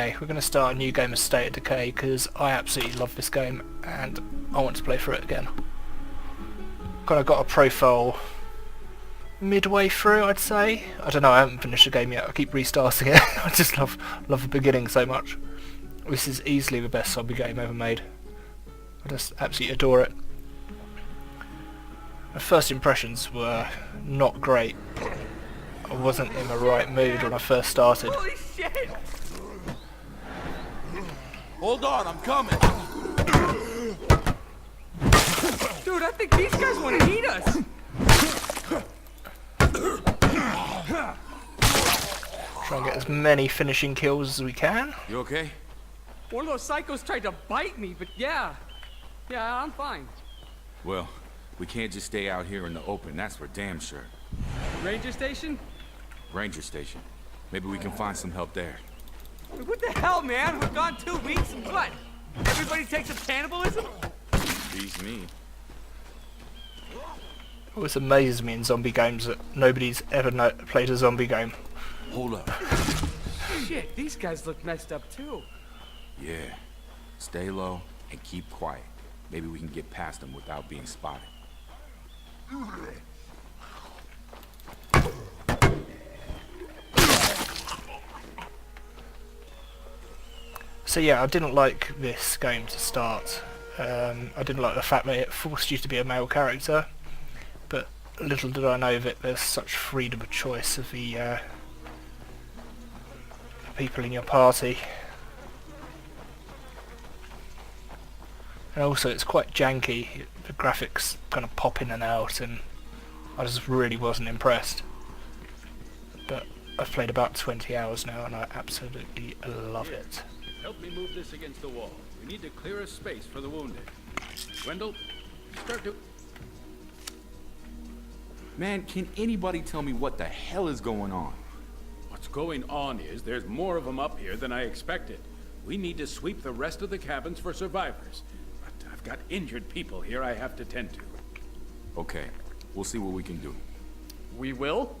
Okay, we're going to start a new game of State of Decay because I absolutely love this game and I want to play through it again. Kind of got a profile midway through, I'd say. I don't know, I haven't finished the game yet. I keep restarting it. I just love the beginning so much. This is easily the best zombie game ever made. I just absolutely adore it. My first impressions were not great. I wasn't in the right mood when I first started. Holy shit! Hold on, I'm coming. Dude, I think these guys want to eat us. Try and get as many finishing kills as we can. You okay? One of those psychos tried to bite me, but yeah, I'm fine. Well, we can't just stay out here in the open, that's for damn sure. Ranger station? Ranger station. Maybe we can find some help there. What the hell, man? We're gone 2 weeks and what? Everybody takes up cannibalism? Beats me. It always amazes me in zombie games that nobody's ever played a zombie game. Hold up. Shit, these guys look messed up too. Yeah. Stay low and keep quiet. Maybe we can get past them without being spotted. So yeah, I didn't like this game to start. I didn't like the fact that it forced you to be a male character, but little did I know that there's such freedom of choice of the people in your party. And also it's quite janky, the graphics kind of pop in and out and I just really wasn't impressed. But I've played about 20 hours now and I absolutely love it. Help me move this against the wall. We need to clear a space for the wounded. Wendell, start to... Man, can anybody tell me what the hell is going on? What's going on is there's more of them up here than I expected. We need to sweep the rest of the cabins for survivors. But I've got injured people here I have to tend to. Okay, we'll see what we can do. We will?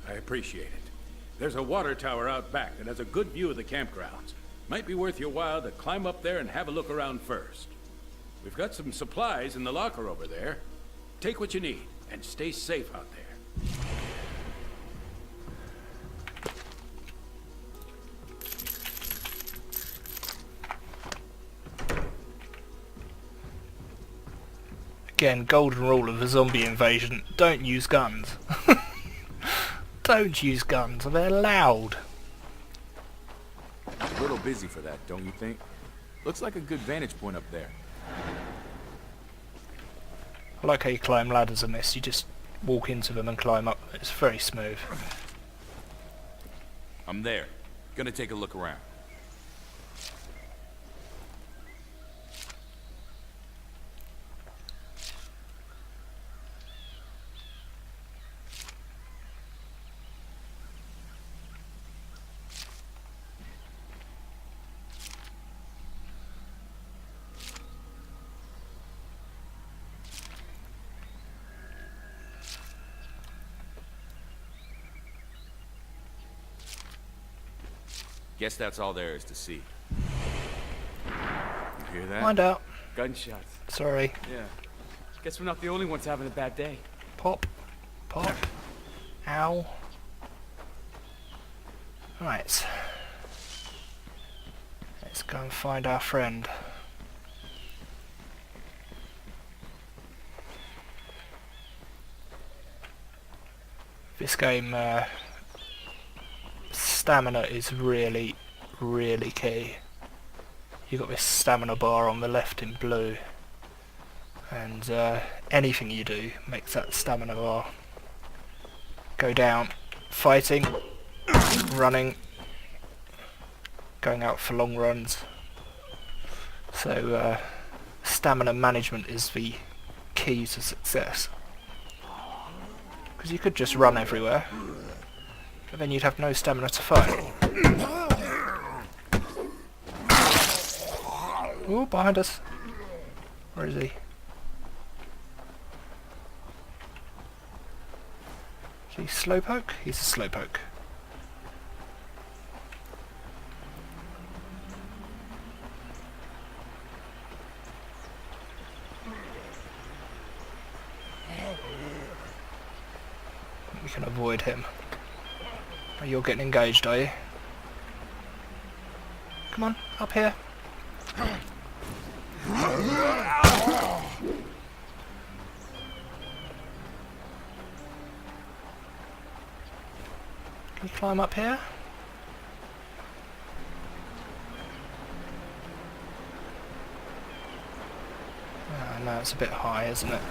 I appreciate it. There's a water tower out back that has a good view of the campgrounds. Might be worth your while to climb up there and have a look around first. We've got some supplies in the locker over there. Take what you need and stay safe out there. Again, golden rule of the zombie invasion, don't use guns. Don't use guns, they're loud. A little busy for that, don't you think? Looks like a good vantage point up there. I like how you climb ladders in this, you just walk into them and climb up, it's very smooth. I'm there. Gonna take a look around. Guess that's all there is to see. You hear that? Find out. Gunshots. Sorry. Yeah. Guess we're not the only ones having a bad day. Pop. Pop. Ow. Right. Let's go and find our friend. This game, stamina is really, really key. You've got this stamina bar on the left in blue, and anything you do makes that stamina bar go down. Fighting, running, going out for long runs. So stamina management is the key to success. Because you could just run everywhere, but then you'd have no stamina to fight. Ooh, behind us. Where is he? Is he slowpoke? He's a slowpoke. can avoid him. Oh, you're getting engaged, are you? Come on, up here. Can you climb up here? Ah, no, it's a bit high, isn't it?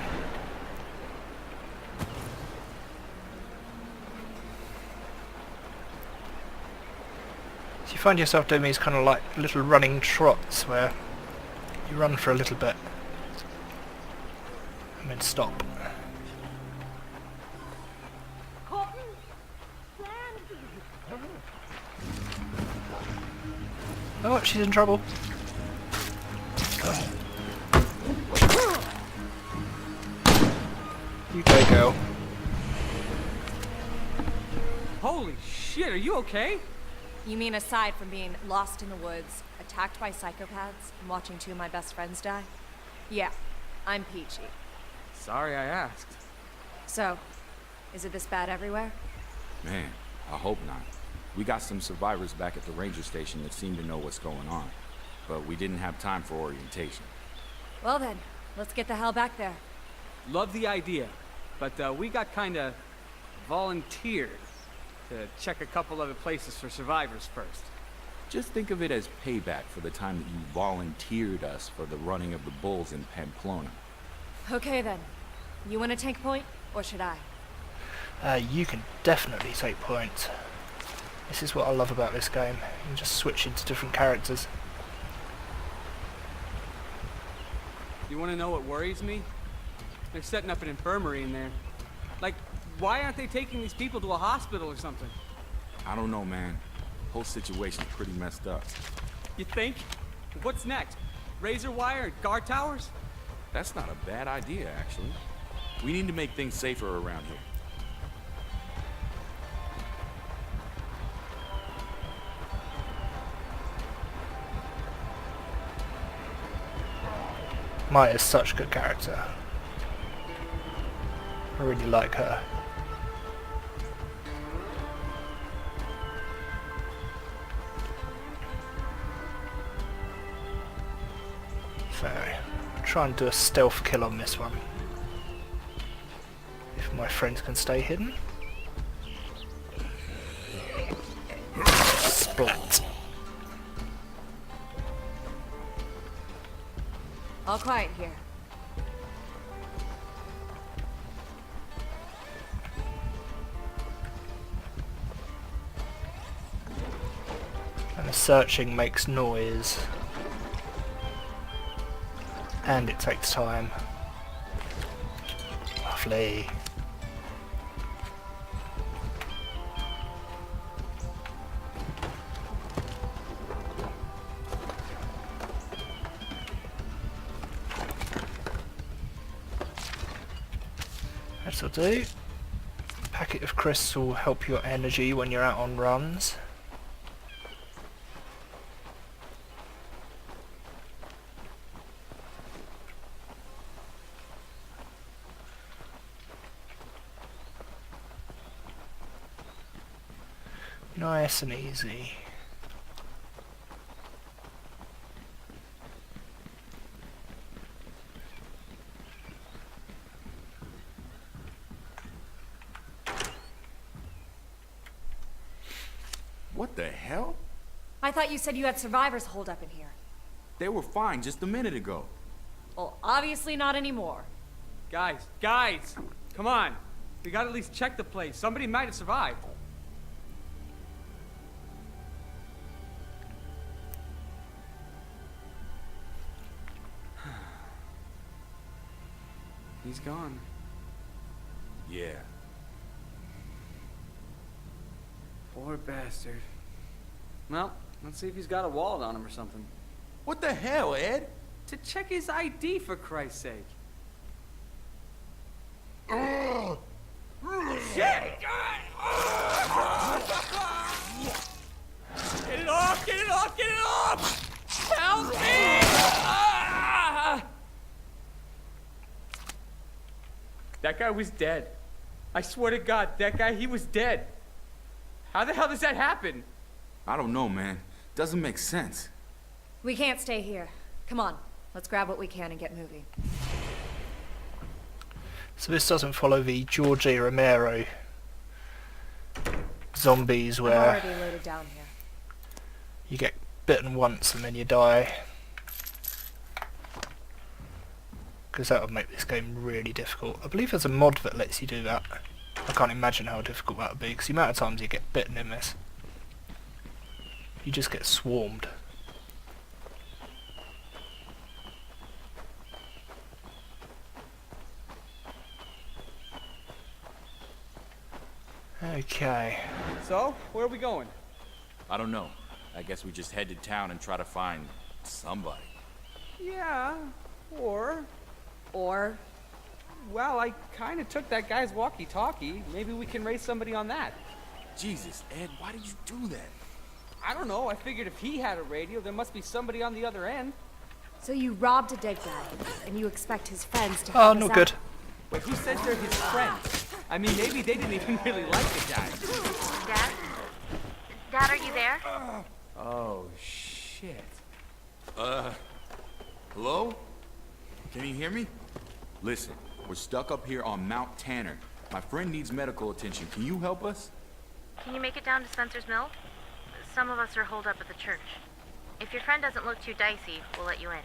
So you find yourself doing these kind of like little running trots where you run for a little bit and then stop. Oh, she's in trouble. You go, girl. Holy shit, are you okay? You mean aside from being lost in the woods, attacked by psychopaths, and watching two of my best friends die? Yeah, I'm peachy. Sorry I asked. So, is it this bad everywhere? Man, I hope not. We got some survivors back at the ranger station that seem to know what's going on, but we didn't have time for orientation. Well then, let's get the hell back there. Love the idea, but we got kinda volunteered to check a couple other places for survivors first. Just think of it as payback for the time that you volunteered us for the running of the bulls in Pamplona. Okay then. You want to take point, or should I? You can definitely take points. This is what I love about this game. You can just switch into different characters. You wanna know what worries me? They're setting up an infirmary in there. Like, why aren't they taking these people to a hospital or something? I don't know, man. Whole situation's pretty messed up. You think? What's next? Razor wire and guard towers? That's not a bad idea, actually. We need to make things safer around here. Maya's such a good character. I really like her. So, I'll try and do a stealth kill on this one. If my friends can stay hidden. Splat. All quiet here. And the searching makes noise. And it takes time. Lovely. That'll do. Packet of crisps will help your energy when you're out on runs. Nice and easy. What the hell? I thought you said you had survivors holed up in here. They were fine just a minute ago. Well, obviously not anymore. Guys, come on. We gotta at least check the place. Somebody might have survived. He's gone. Yeah. Poor bastard. Well, let's see if he's got a wallet on him or something. What the hell, Ed? To check his ID, for Christ's sake. Shit! Get it off! Get it off! Get it off! Help me! That guy was dead. I swear to God, that guy, he was dead. How the hell does that happen? I don't know, man. Doesn't make sense. We can't stay here. Come on, let's grab what we can and get moving. So this doesn't follow the George A. Romero zombies I'm where already loaded down here. you get bitten once and then you die. Because that would make this game really difficult. I believe there's a mod that lets you do that. I can't imagine how difficult that would be, because the amount of times you get bitten in this, you just get swarmed. Okay. So, where are we going? I don't know. I guess we just head to town and try to find somebody. Yeah, or... Or, Well, I kind of took that guy's walkie-talkie. Maybe we can raise somebody on that. Jesus, Ed, why did you do that? I don't know. I figured if he had a radio, there must be somebody on the other end. so you robbed a dead guy, and you expect his friends to Oh, help us not out? good. Wait, who says they're his friends? I mean, maybe they didn't even really like the guy. Dad? Dad, are you there? Oh, shit. Hello? Can you hear me? Listen, we're stuck up here on Mount Tanner. My friend needs medical attention. Can you help us? Can you make it down to Spencer's Mill? Some of us are holed up at the church. If your friend doesn't look too dicey, we'll let you in.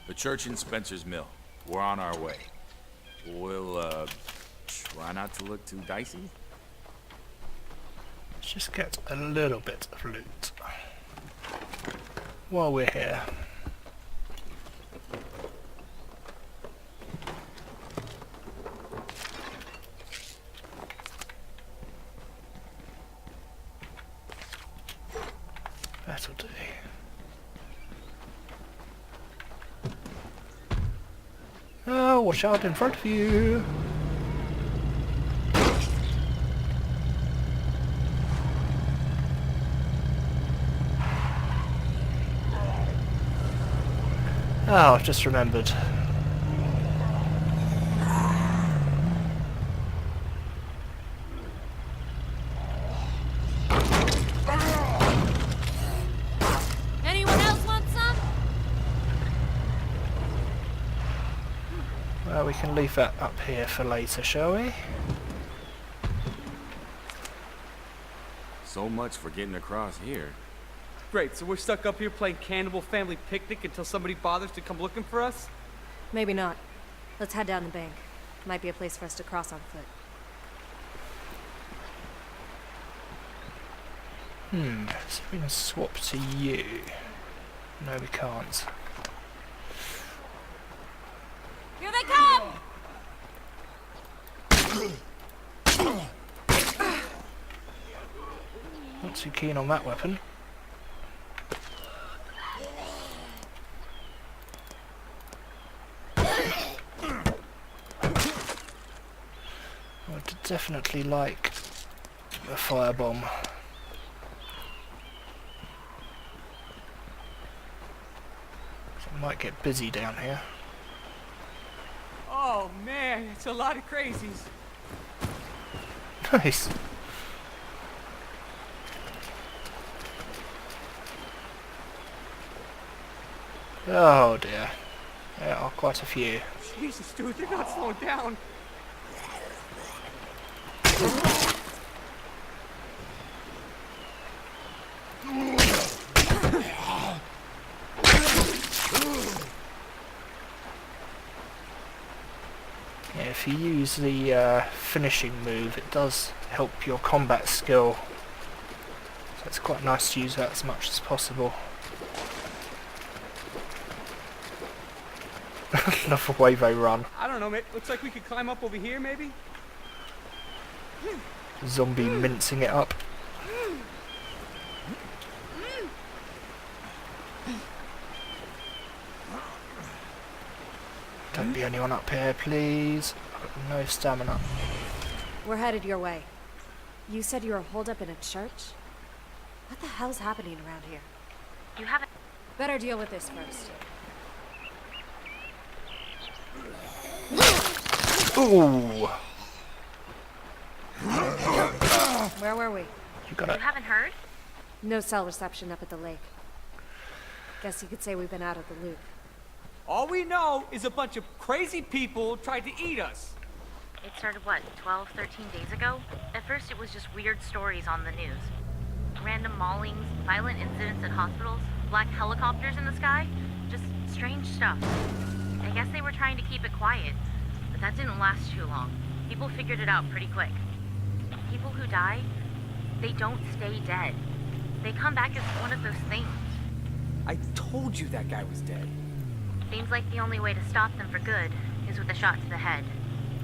The church in Spencer's Mill. We're on our way. We'll, try not to look too dicey. Let's just get a little bit of loot while we're here. That'll do. Oh, watch out in front of you! Oh, I've just remembered. Anyone else want some? Well, we can leave that up here for later, shall we? So much for getting across here. Great, so we're stuck up here playing Cannibal Family Picnic until somebody bothers to come looking for us? Maybe not. Let's head down the bank. Might be a place for us to cross on foot. So we can swap to you. No, we can't. Here they come! Not too keen on that weapon. I'd definitely like a firebomb. It might get busy down here. Oh, man, it's a lot of crazies. Nice. Oh dear. There are quite a few. Jesus, dude, they're not slowing down. Yeah, if you use the finishing move, it does help your combat skill. So it's quite nice to use that as much as possible. Love the way they run. I don't know, mate. Looks like we could climb up over here, maybe? Zombie mincing it up. Don't be anyone up here, please. I've got no stamina. We're headed your way. You said you were holed up in a church? What the hell's happening around here? You haven't... Better deal with this first. Ooh! Where were we? You got You it. haven't heard? No cell reception up at the lake. Guess you could say we've been out of the loop. All we know is a bunch of crazy people tried to eat us. It started, what, 12, 13 days ago? At first it was just weird stories on the news. Random maulings, violent incidents at hospitals, black helicopters in the sky. Just strange stuff. I guess they were trying to keep it quiet, but that didn't last too long. People figured it out pretty quick. People who die, they don't stay dead. They come back as one of those things. I told you that guy was dead. Seems like the only way to stop them for good is with a shot to the head.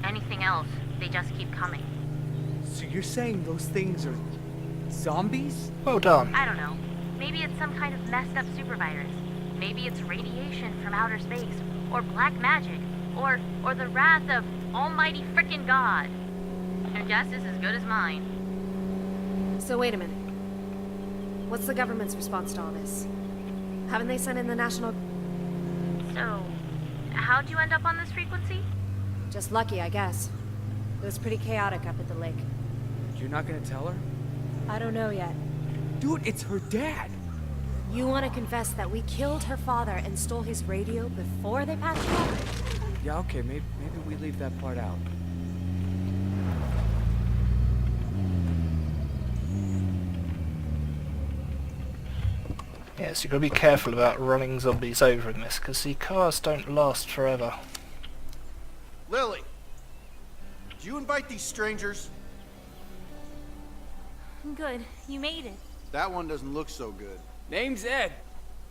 Anything else, they just keep coming. So you're saying those things are zombies? Well done. I don't know. Maybe it's some kind of messed up supervirus. Maybe it's radiation from outer space, or black magic, or the wrath of almighty frickin' God. Your guess is as good as mine. So wait a minute. What's the government's response to all this? Haven't they sent in the national... So, how'd you end up on this frequency? Just lucky, I guess. It was pretty chaotic up at the lake. You're not gonna tell her? I don't know yet. Dude, it's her dad. You want to confess that we killed her father and stole his radio before they patched it up? Yeah, okay, maybe we leave that part out. Yes, you've got to be careful about running zombies over in this, because the cars don't last forever. Lily, did you invite these strangers? Good, you made it. That one doesn't look so good. Name's Ed.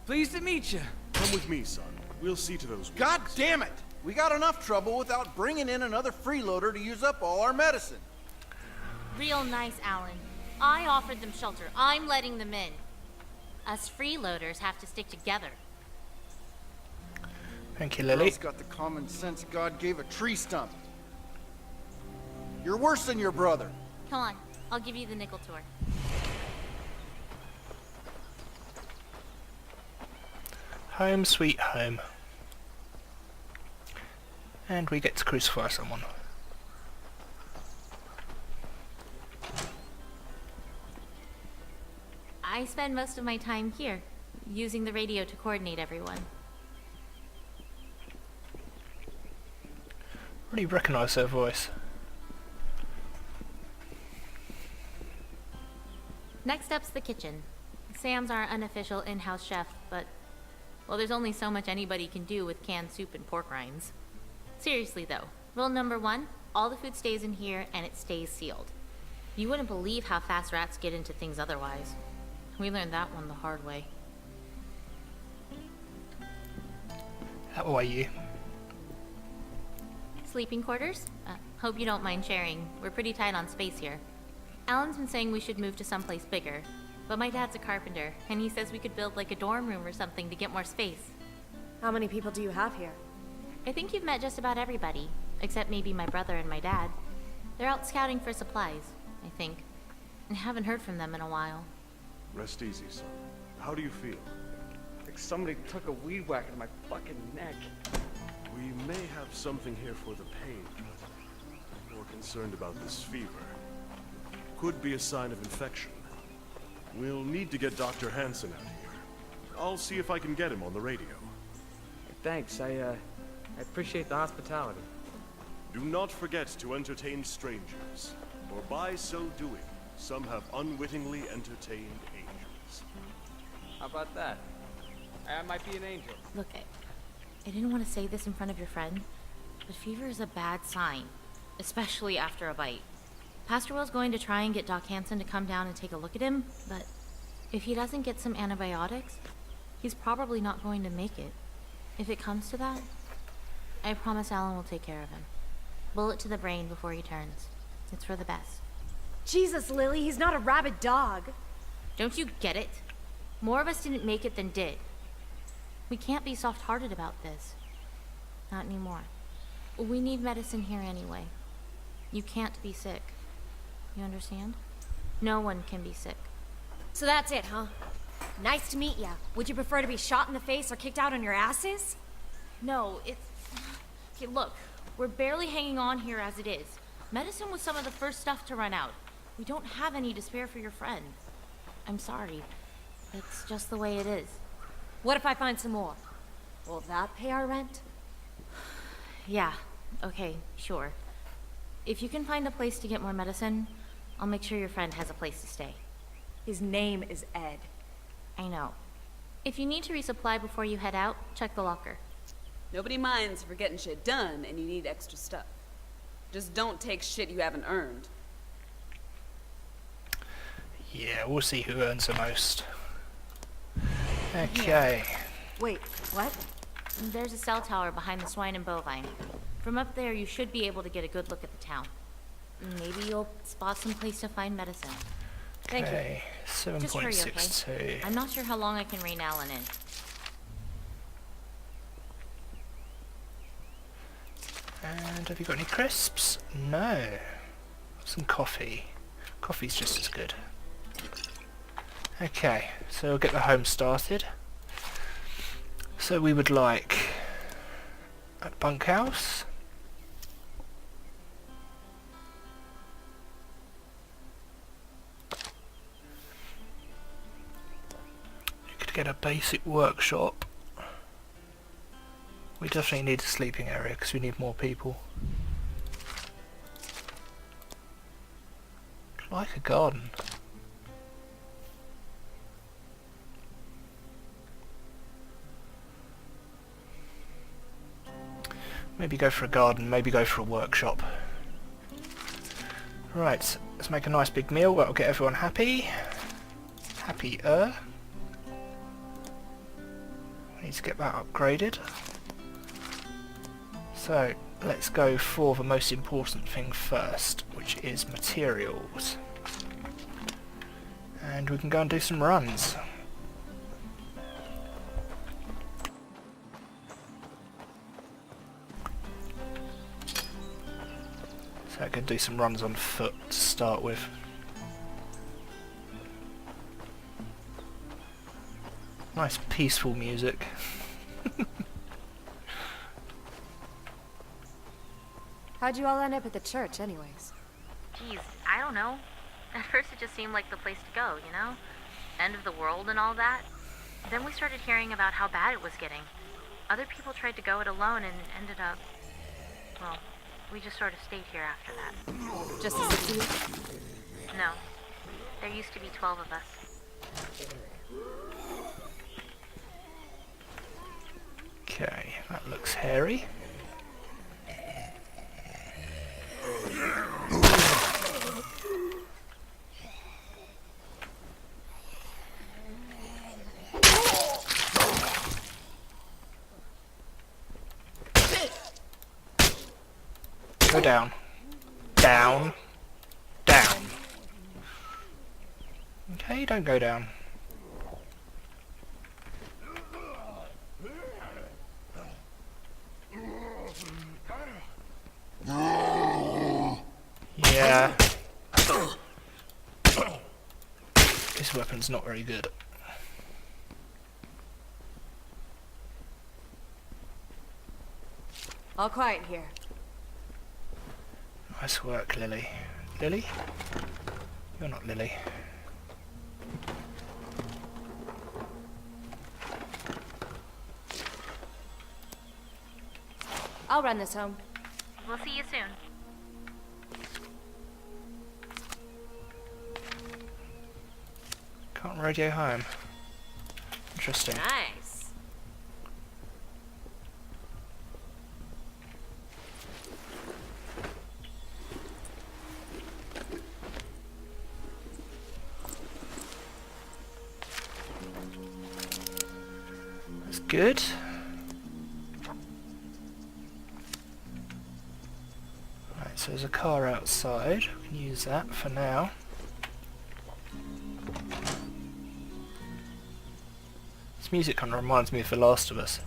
Pleased to meet you. Come with me, son. We'll see to those God wounds. damn it! We got enough trouble without bringing in another freeloader to use up all our medicine. Real nice, Alan. I offered them shelter. I'm letting them in. Us freeloaders have to stick together. Thank you, Lily. Girl's got the common sense God gave a tree stump. You're worse than your brother. Come on, I'll give you the nickel tour. Home sweet home. And we get to crucify someone. I spend most of my time here, using the radio to coordinate everyone. Really recognise her voice. Next up's the kitchen. Sam's our unofficial in-house chef, but, well, there's only so much anybody can do with canned soup and pork rinds. Seriously though, rule number 1, all the food stays in here and it stays sealed. You wouldn't believe how fast rats get into things otherwise. We learned that one the hard way. How are you? Sleeping quarters? Hope you don't mind sharing. We're pretty tight on space here. Alan's been saying we should move to someplace bigger, but my dad's a carpenter, and he says we could build like a dorm room or something to get more space. How many people do you have here? I think you've met just about everybody, except maybe my brother and my dad. They're out scouting for supplies, I think. I haven't heard from them in a while. Rest easy, son. How do you feel? Like somebody took a weed whacker to my fucking neck. We may have something here for the pain, but I'm more concerned about this fever. Could be a sign of infection. We'll need to get Dr. Hansen out here. I'll see if I can get him on the radio. Thanks, I appreciate the hospitality. Do not forget to entertain strangers, for by so doing, some have unwittingly entertained angels. How about that? I might be an angel. Look, I didn't want to say this in front of your friend, but fever is a bad sign, especially after a bite. Pastor Will's going to try and get Doc Hansen to come down and take a look at him, but if he doesn't get some antibiotics, he's probably not going to make it. If it comes to that, I promise Alan will take care of him. Bullet to the brain before he turns. It's for the best. Jesus, Lily, he's not a rabid dog. Don't you get it? More of us didn't make it than did. We can't be soft-hearted about this. Not anymore. We need medicine here anyway. You can't be sick. You understand? No one can be sick. So that's it, huh? Nice to meet ya. Would you prefer to be shot in the face or kicked out on your asses? No, it's... Okay, look. We're barely hanging on here as it is. Medicine was some of the first stuff to run out. We don't have any to spare for your friend. I'm sorry. It's just the way it is. What if I find some more? Will that pay our rent? Yeah, okay, sure. If you can find a place to get more medicine, I'll make sure your friend has a place to stay. His name is Ed. I know. If you need to resupply before you head out, check the locker. Nobody minds if you're getting shit done and you need extra stuff. Just don't take shit you haven't earned. Yeah, we'll see who earns the most. Okay. Wait, what? There's a cell tower behind the swine and bovine. From up there, you should be able to get a good look at the town. Maybe you'll spot some place to find medicine. Thank you. Okay, Just hurry, 7.62. okay? I'm not sure how long I can rein Alan in. And have you got any crisps? No. Some coffee. Coffee's just as good. Okay, so we'll get the home started. So we would like a bunkhouse. You could get a basic workshop. We definitely need a sleeping area because we need more people. Like a garden. Maybe go for a garden, maybe go for a workshop. Right, let's make a nice big meal, that'll get everyone happy. Happier. We need to get that upgraded. So, let's go for the most important thing first, which is materials. And we can go and do some runs. So I can do some runs on foot to start with. Nice peaceful music. How'd you all end up at the church, anyways? Geez, I don't know. At first it just seemed like the place to go, you know? End of the world and all that. Then we started hearing about how bad it was getting. Other people tried to go it alone and ended up... Well, we just sort of stayed here after that. Just the six of you? No. There used to be 12 of us. Okay, that looks hairy. Go down. Down. Down. Okay, don't go down. Yeah. This weapon's not very good. All quiet here. Nice work, Lily. Lily? You're not Lily. I'll run this home. We'll see you soon. Can't radio home. Interesting. Nice. That's good. Right, so there's a car outside. We can use that for now. This music kind of reminds me of The Last of Us.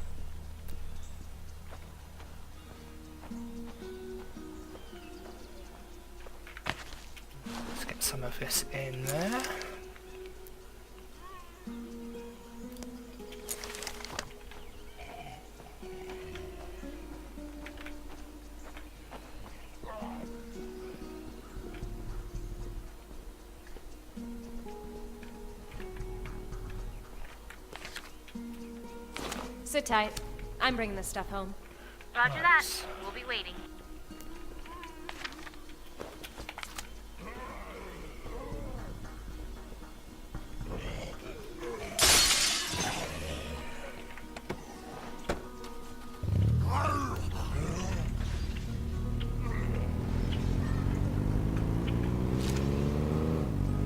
Let's get some of this in there. Sit tight. I'm bringing this stuff home. Roger that. We'll be waiting.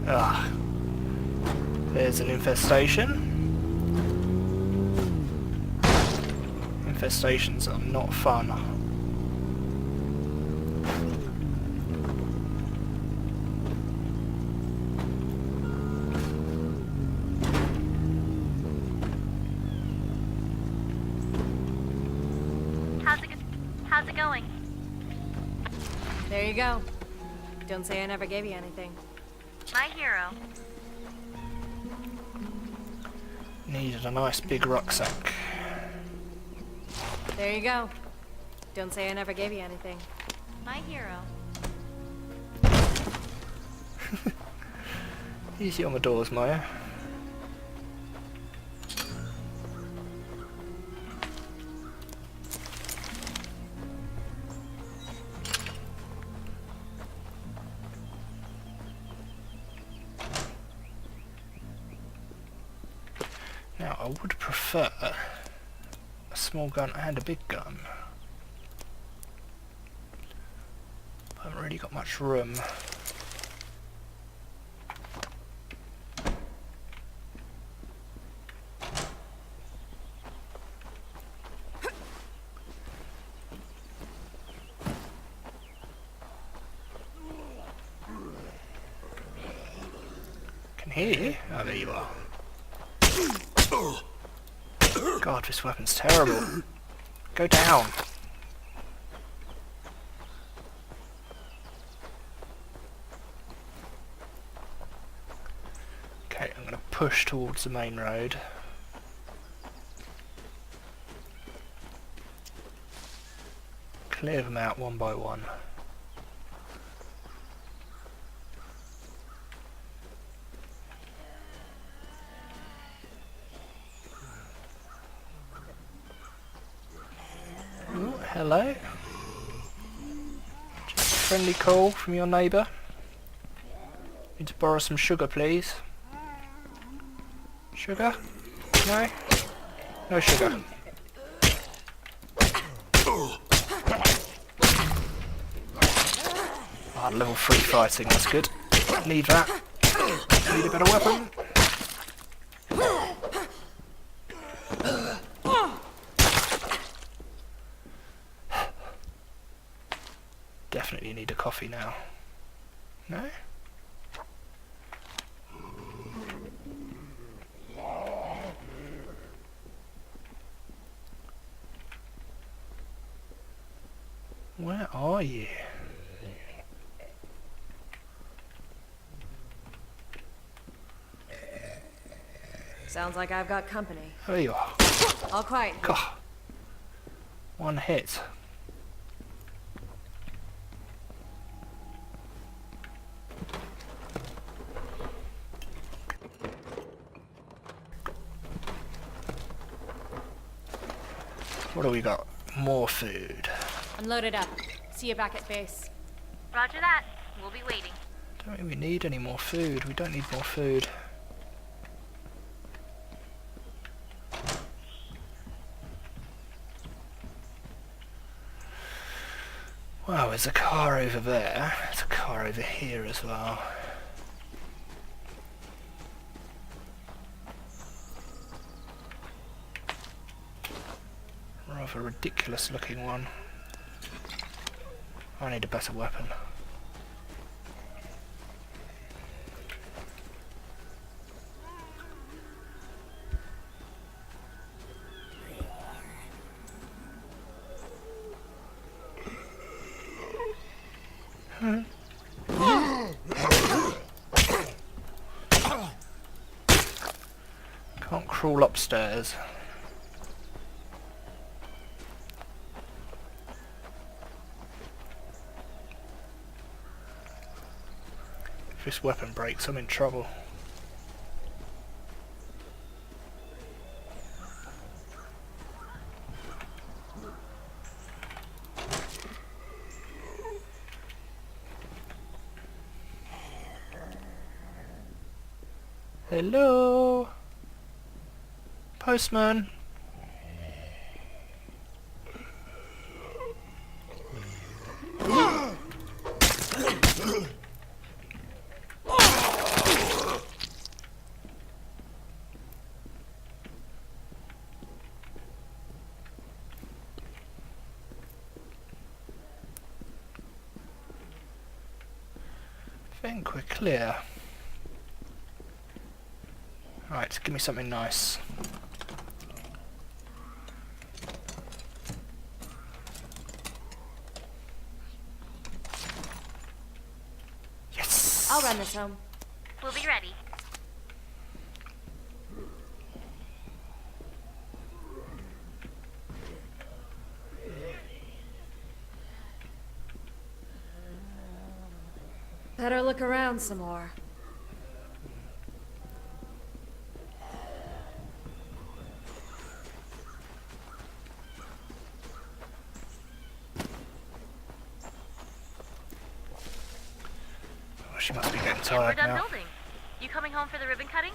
Ah, there's an infestation. Infestations are not fun. How's it going? There you go. Don't say I never gave you anything. My hero. Needed a nice big rucksack. There you go. Don't say I never gave you anything. My hero. Easy on the doors, Maya. Now, I would prefer a small gun and a big gun. I haven't really got much room. Can hear you. Oh, there you are. God, this weapon's terrible. Go down. Okay, I'm going to push towards the main road. Clear them out one by one. Ooh, hello. Just a friendly call from your neighbour. Need to borrow some sugar, please. Sugar? No? No sugar. Ah, level 3 fighting, that's good. Need that. Need a better weapon. Definitely need a coffee now. No? Where are you? Sounds like I've got company. There you are. All quiet. God. One hit. What do we got? More food. I'm loaded up. See you back at base. Roger that. We'll be waiting. Don't think we need any more food. We don't need more food. Wow, there's a car over there. There's a car over here as well. Rather ridiculous looking one. I need a better weapon. Can't crawl upstairs. If this weapon breaks, I'm in trouble. Hello? Postman? I think we're clear. Right, give me something nice. Yes! I'll run this home. We'll be ready. Better look around some more. Oh, she must be getting And we're tired done now. building. You coming home for the ribbon cutting?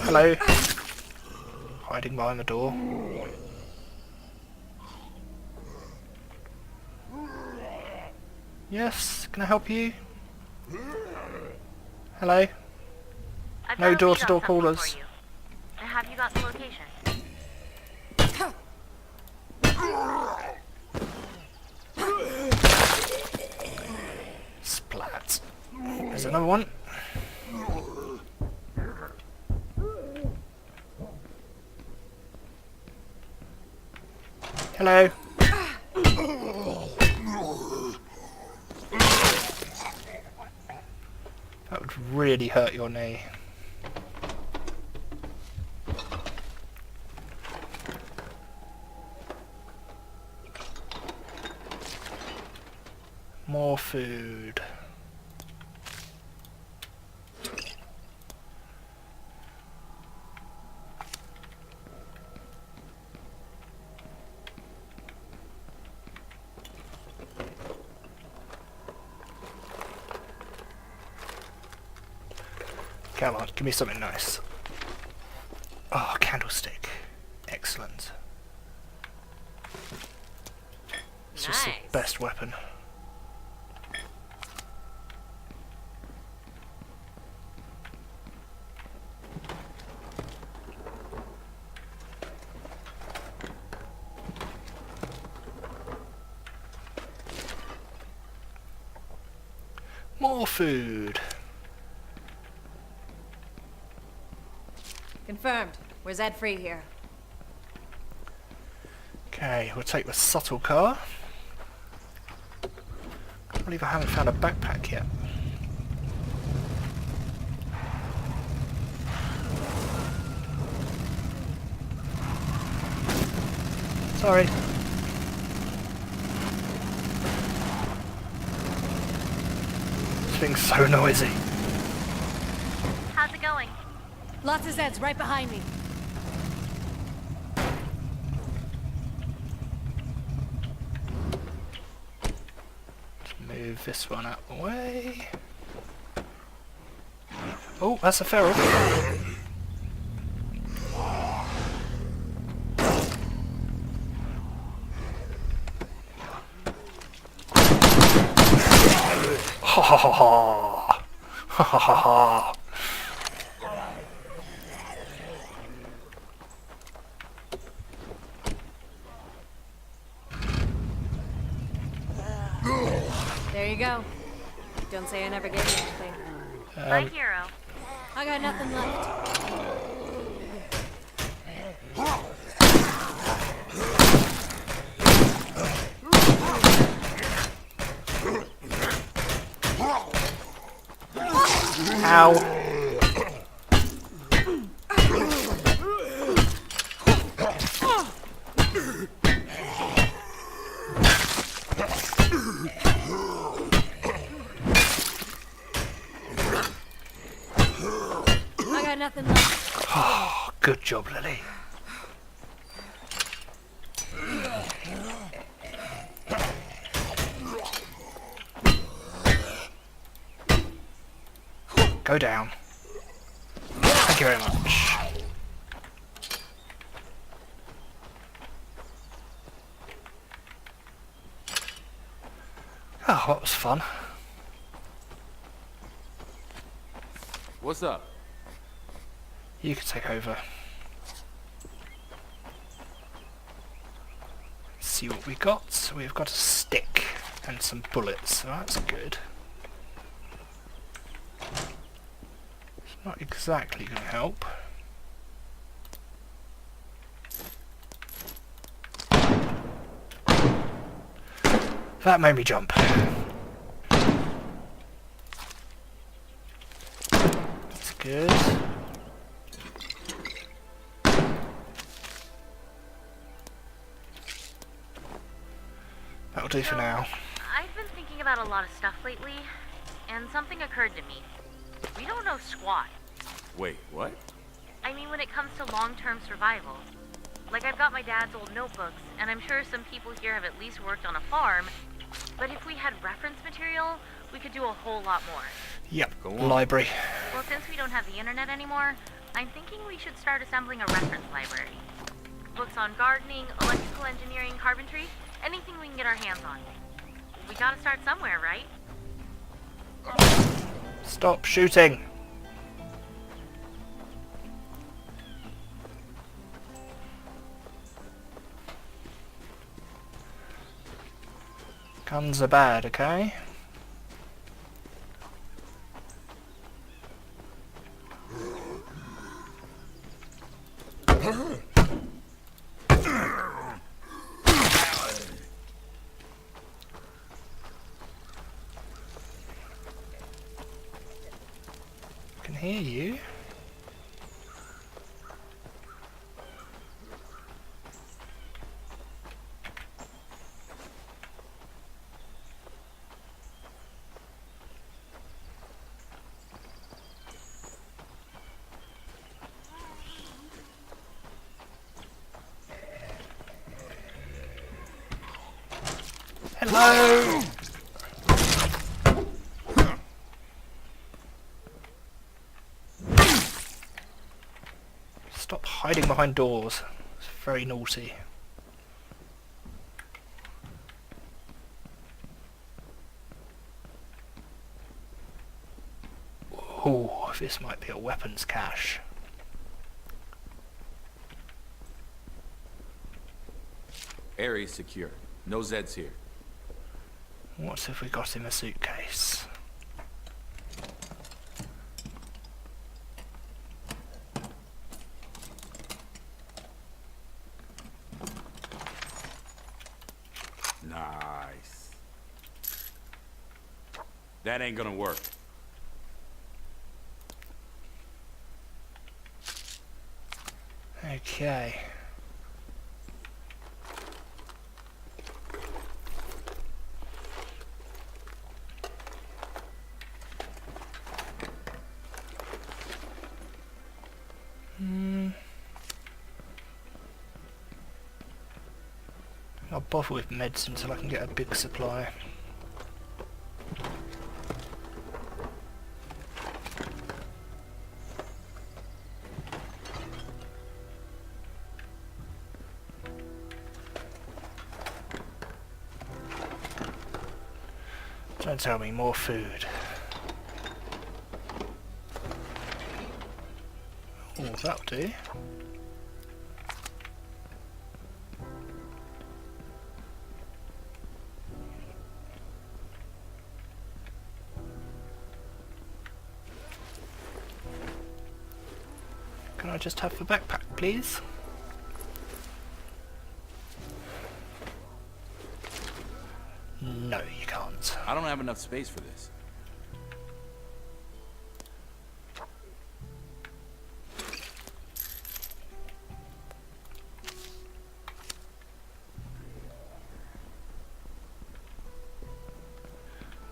Hello. Hiding behind the door. Yes, can I help you? Hello? I've No got a door-to-door lead on something callers. for you. Have you got the location? Splat. There's another one. Hello. That would really hurt your knee. More food. Come on, give me something nice. Oh, candlestick. Excellent. It's just the Nice. best weapon. More food. Confirmed. We're Ed free here. Okay, we'll take the subtle car. Can't believe I haven't found a backpack yet. Sorry. This thing's so noisy. How's it going? Lots of Zeds right behind me. Let's move this one out of the way. Oh, that's a feral. Ha ha ha ha! Ha ha ha ha! There you go. Don't say I never gave you anything. My hero. I got nothing left. Ow! nothing left. Oh, good job, Lily. Go down. Thank you very much. Oh, that was fun. What's up? You can take over. Let's see what we got. We've got a stick and some bullets, so that's good. It's not exactly going to help. That made me jump. That's good. That'll do for now. I've been thinking about a lot of stuff lately, and something occurred to me. We don't know squat. Wait, what? I mean, when it comes to long-term survival. Like, I've got my dad's old notebooks, and I'm sure some people here have at least worked on a farm, but if we had reference material, we could do a whole lot more. Yep, Go on. library. Well, since we don't have the internet anymore, I'm thinking we should start assembling a reference library. Books on gardening, electrical engineering, carpentry, anything we can get our hands on. We gotta start somewhere, right? Stop shooting! Guns are bad, okay? I can hear you. Hello! Stop hiding behind doors. It's very naughty. Oh, this might be a weapons cache. Area's secure. No Zeds here. What if we got him a suitcase? Nice. That ain't gonna work. Okay. I'll bother with meds until I can get a big supply. Don't tell me more food. Oh, that'll do. Can I just have the backpack, please? No, you can't. I don't have enough space for this.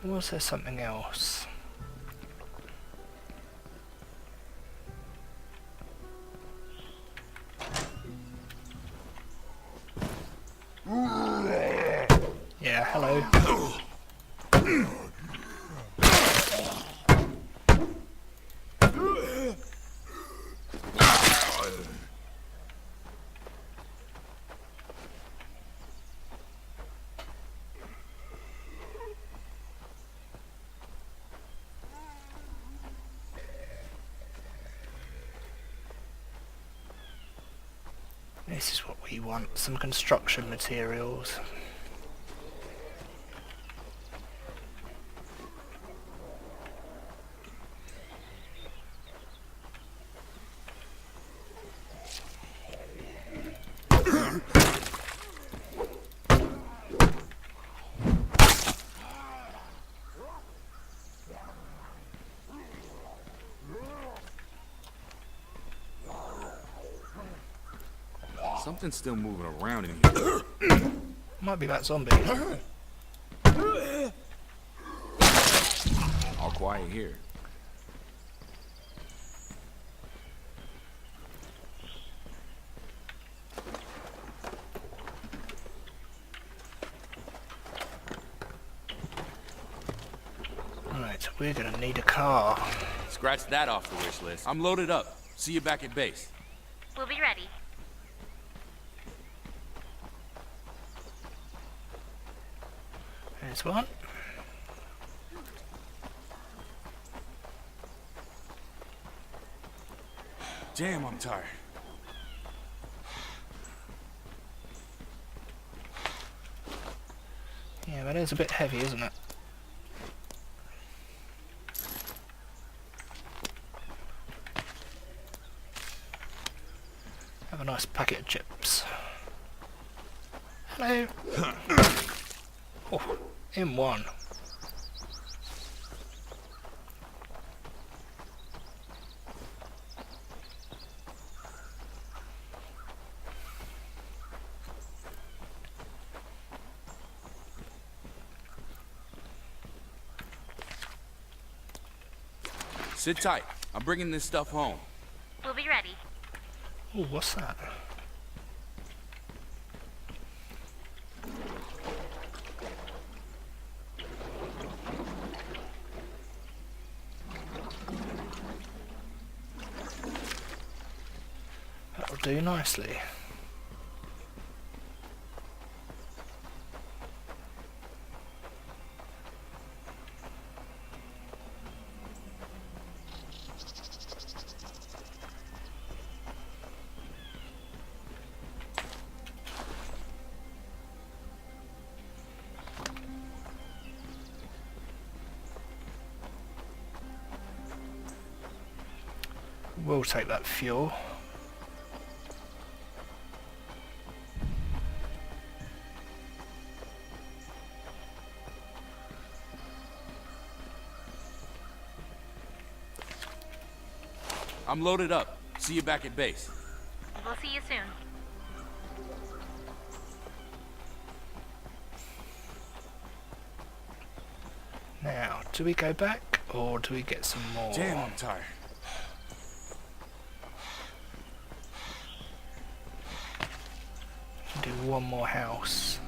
Was there something else? This is what we want, some construction materials. Something's still moving around in here. Might be that zombie. All quiet here. Right, we're gonna need a car. Scratch that off the wish list. I'm loaded up. See you back at base. We'll be ready. There's one. Damn, I'm tired. Yeah, that is a bit heavy, isn't it? Have a nice packet of chips. Hello. Oh, in one. Sit tight. I'm bringing this stuff home. We'll be ready. Oh, what's that? That'll do nicely. We'll take that fuel. I'm loaded up. See you back at base. We'll see you soon. Now, do we go back or do we get some more? Damn, I'm tired. Do one more house.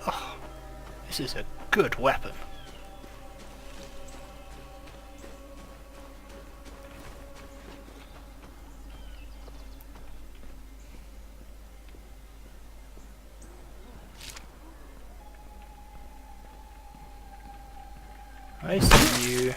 Oh, this is a good weapon. I see you.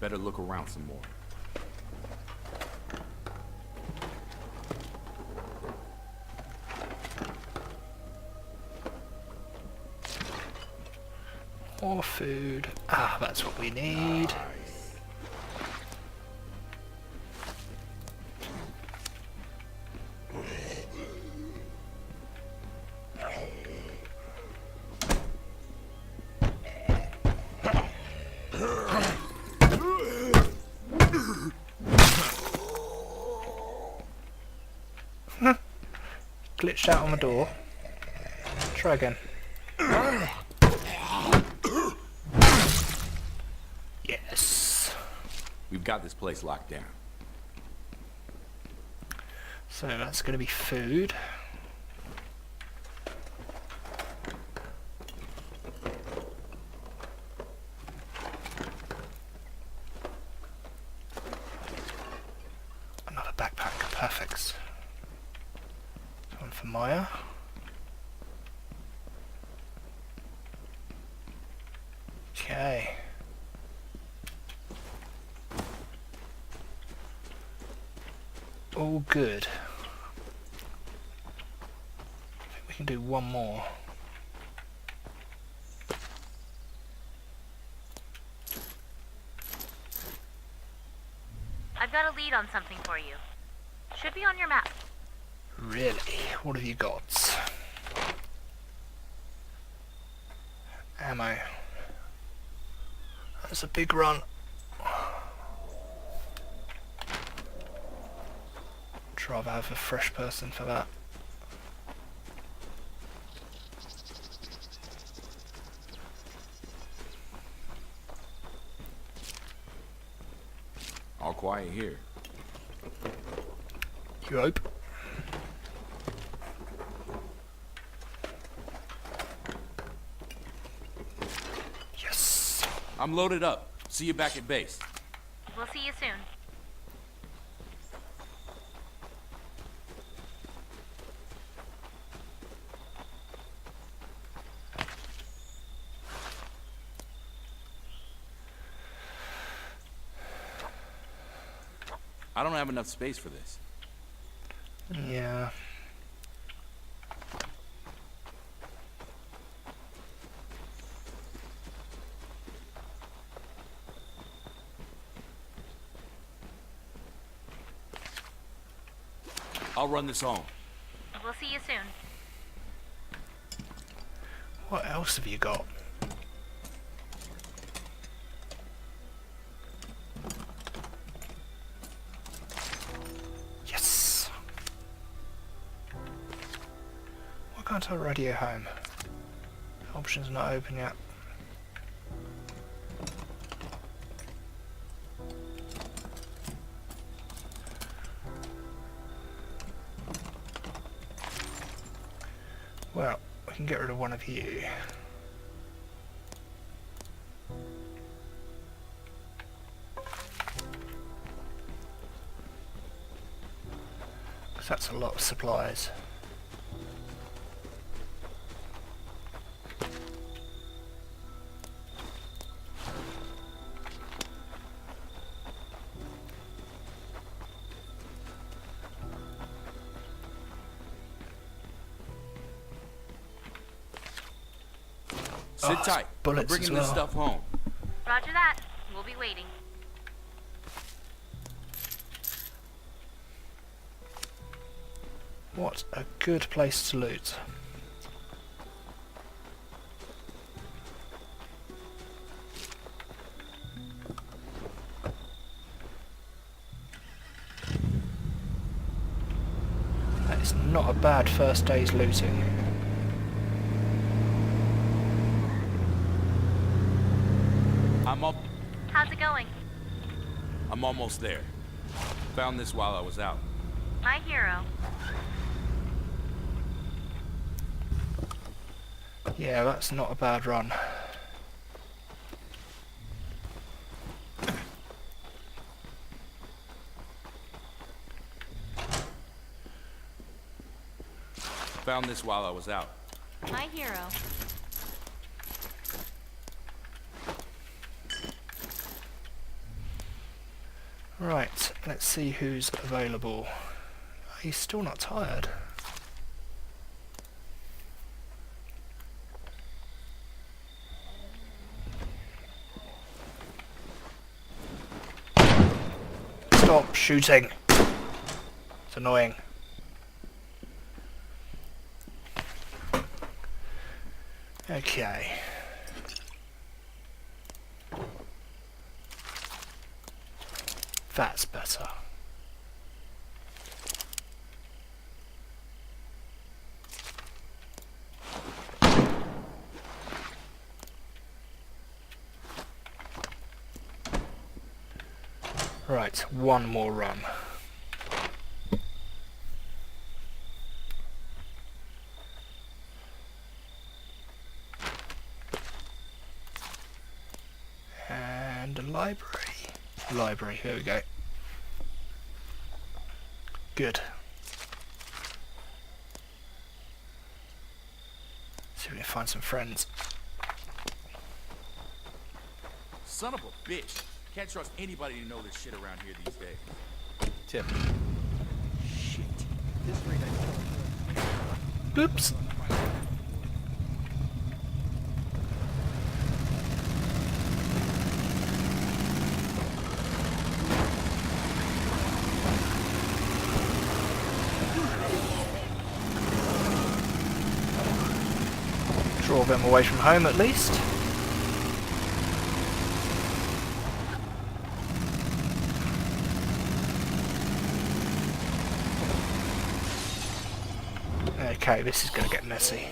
Better look around some more. More food. Ah, that's what we need. glitched out on the door. Try again. Yes. We've got this place locked down. So that's going to be food. Another backpack, perfect. One for Maya. Okay. All good. I think we can do one more. I've got a lead on something for you. Should be on your map. Really? What have you got? Ammo. That's a big run. I'd rather have a fresh person for that. All quiet here. You hope? Yes. I'm loaded up. See you back at base. We'll see you soon. I don't have enough space for this. Yeah. I'll run this home. We'll see you soon. What else have you got? Yes. Why can't I radio home? Option's not open yet. Well, we can get rid of one of you. Because that's a lot of supplies. Sit Oh, tight. I'm bullets bringing as this well. stuff home. Roger that. We'll be waiting. What a good place to loot. That is not a bad first day's looting. How's it going? I'm almost there. Found this while I was out. My hero. Yeah, that's not a bad run. Found this while I was out. My hero. Right, let's see who's available. He's still not tired. Stop shooting. It's annoying. Okay. That's better. Right, one more run. And a library. Library, here we go. Good. See if we can find some friends. Son of a bitch. Can't trust anybody to know this shit around here these days. Tip. Oops. Draw them away from home at least. Okay, this is going to get messy.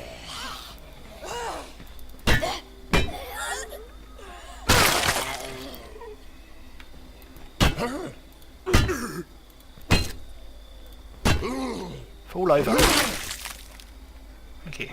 Fall over. Thank you.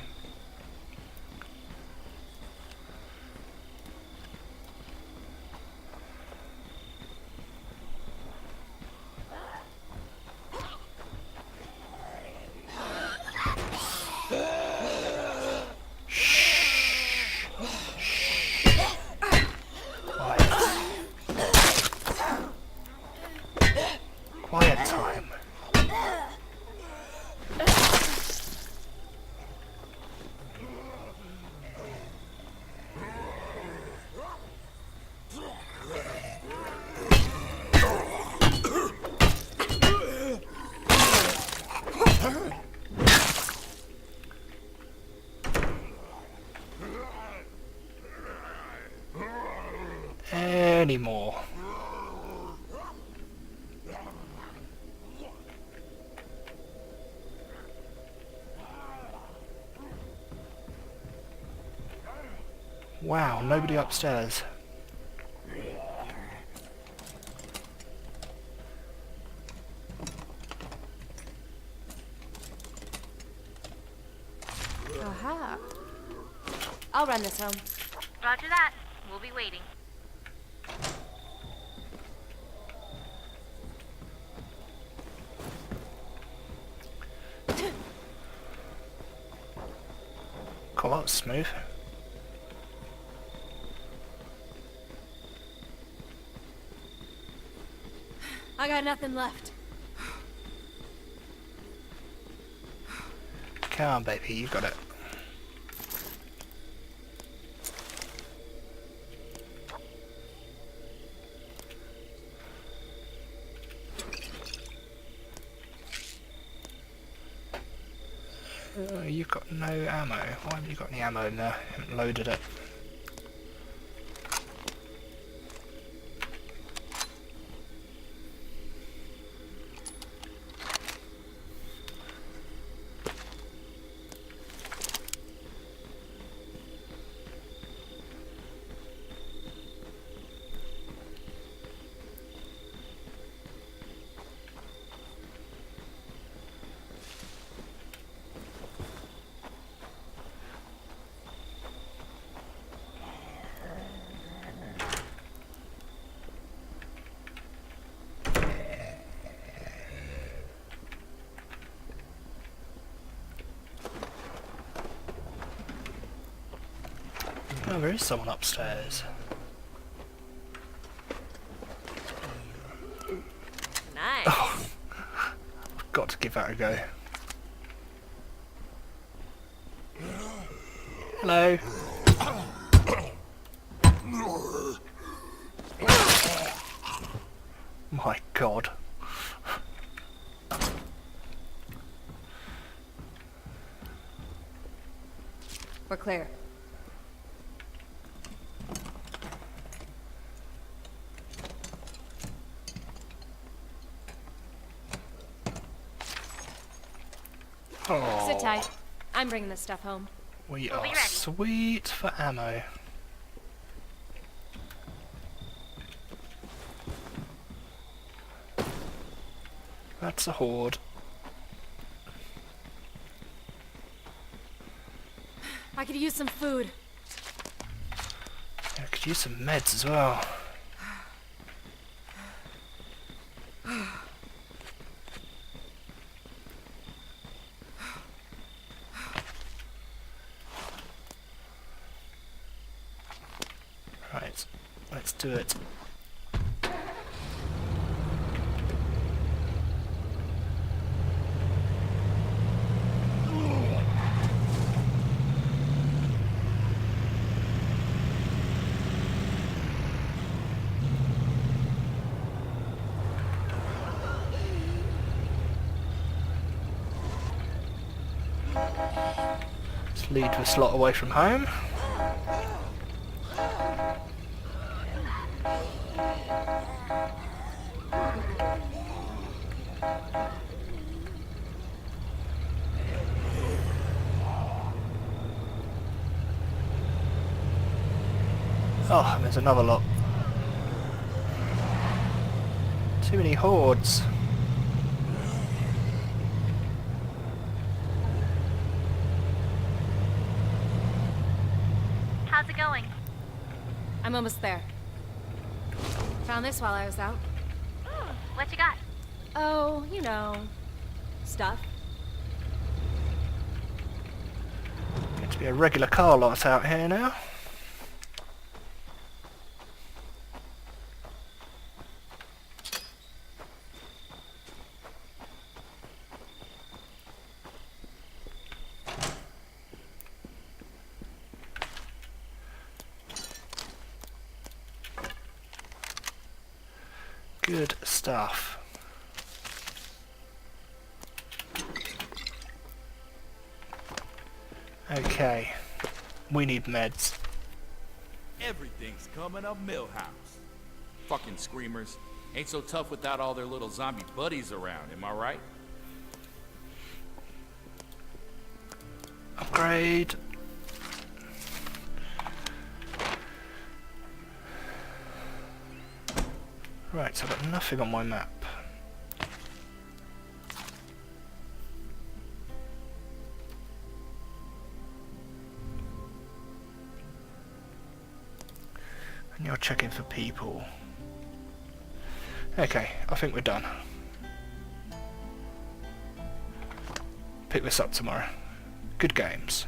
Quiet time. Any more? Wow, nobody upstairs. Aha. I'll run this home. Roger that. We'll be waiting. Cool, that was smooth. I got nothing left. Come on, baby, you got it. You've got no ammo. Why haven't you got any ammo in there? Haven't loaded it. Oh, there is someone upstairs. Nice. Oh, I've got to give that a go. Hello. My God. We're clear. Oh, Sit tight. I'm bringing this stuff home. we We'll be are ready. sweet for ammo. That's a horde. I could use some food. I could use some meds as well. Right, let's do it. Let's lead this lot away from home. Oh, and there's another lot. Too many hordes. How's it going? I'm almost there. Found this while I was out. What you got? Oh, you know, stuff. Going to be a regular car lot out here now. Good stuff. Okay, we need meds. Everything's coming up Millhouse. Fucking screamers. Ain't so tough without all their little zombie buddies around, am I right? Upgrade. Right, so I've got nothing on my map. And you're checking for people. Okay, I think we're done. Pick this up tomorrow. Good games.